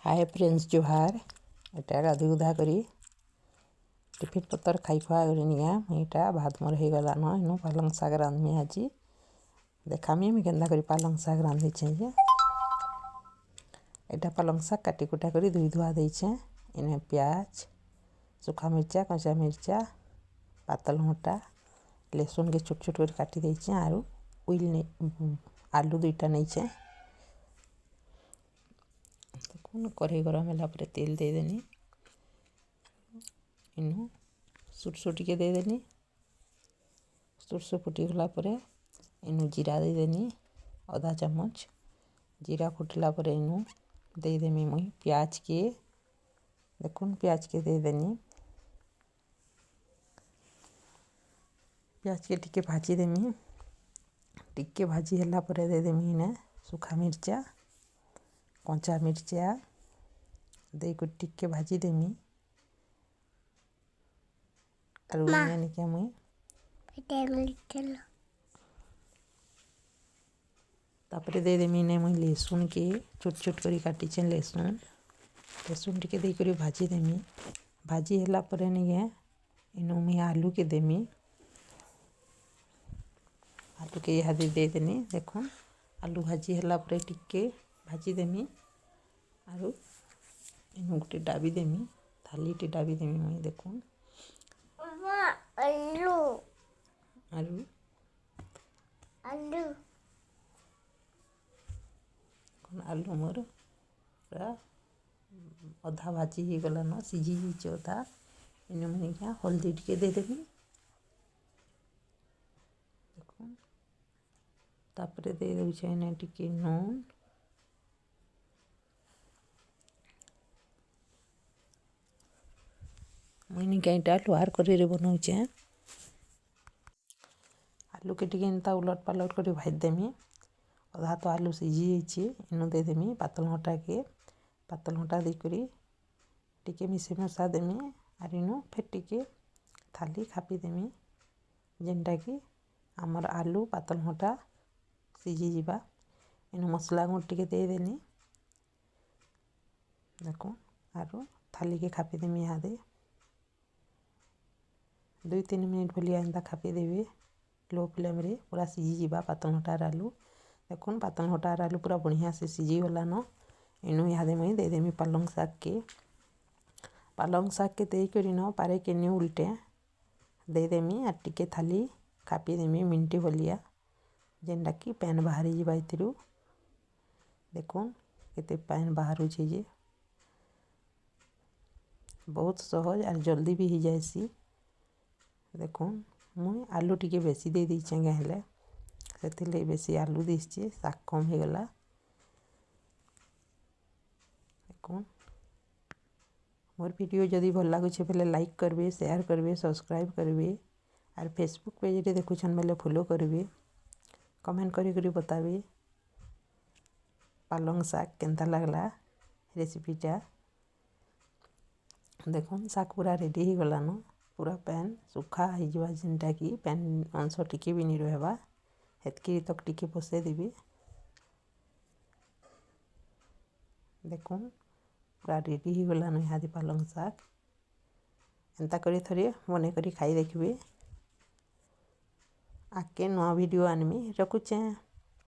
Hi friends जोहार एटा गाधी गुधा करी tiffin पतर खाई खुआ निया मुईटा भात मोर हो गला न इनु पालंग शाग रांधमी आज देखामी मुई केन्दा करी पालंग शाग रांधी छे जे एटा पालंग शाग काटी कुटा करी धुई धुआ दे छे इने प्याज सूखा मिर्चा कच्चा मिर्चा पातल मोटा लहसुन के छोट छोट कर काटी दे छे आरु उइल ने आलू दुईटा नहीं छे कढ़ई गरम है तेल दे देनी इनु सुरसो टिके दे देनी सुरसो फुटी गला इनु जीरा दे देनी आधा चम्मच जीरा फुटला इनु दे देमी मुई प्याज के देखुन प्याज के दे देनी प्याज के टिके भाजी देमी टिके भाजी हला दे देमी इने सूखा मिर्चा कंचा मिर्चा दे को टिके भाजी देमी आलू ने के मुई तापरे दे देमी ने मुई लहसुन के छोट छोट करी काटी छे लहसुन टिके दे करी भाजी देमी भाजी हला परे ने इनु मुई आलू के देमी आलू के यहाँ दे देनी देखो आलू भाजी हला परे टिके भाजी देमी आरु इनु गोटे डाबी देमी थाली टे डाबी देमी मुई देखुन आलू आलू आलू आलू मोर पूरा अधा भाजी हो गला न सीझी जाइए अधा इनु मुई क्या हल्दी टिके दे देमी देखुन तापरे दे देउछे इने टिके नून मुई कईटा लोहार करी बनाऊचे आलू के टिके एंता उलट पालट कर भाज देमी अधा तो आलू सीझी जाइए इनु दे देमी पातल घंटा देकरी टिके मिसे मिसा देमी आर इनु फिर टिके थाली खापी देमी जेनटा कि आमर आलू पातल घंटा सीझी जीवा इनु मसला गुंड टिके दे देनी देखो आरु थाली के खापी देमी इहादे 2-3 मिनट भलिया एंता खापी देवी लो फ्लेम रे पूरा सीझी जीवा पातल घंटार आलू देखुन पातल घंटार आलू पूरा बढ़िया से सीझी गला न इनु इहादे मुई दे देमी पालंग शाग के दे करी न पारे के नी उल्टे दे देमी आर टिके थाली खापी देमी मिनटी भलिया जेनटा कि पैन बाहरी जीवा इतिरु देखुन केते पैन बाहर छे जे बहुत सहज और जल्दी भी हो जाएसी देखो मुई आलू टिके बेसी दे दीचे गहले से बेसी आलू दीचे शाग कम हो गला देखो मोर वीडियो जदि भल लगुचे बेले लाइक करबे शेयर करबे सब्सक्राइब करबे और फेसबुक पेज रे देखुछन बेले फॉलो करबे कमेंट करी बताबे पालंग शाग केनता लगला रेसिपीटा देखो शाग पूरा रेडी हो गला न पूरा पैन सुखा हो जेनटा कि पैन अंश टिके भी नहीं रहबा हेतकी तक टिके बसई देबी देखो पूरा रेडी हो गला न इहादी पालंग शाग एंता करी थरे बने करी खाई देखबे आके नवा वीडियो आनमी रखुचे।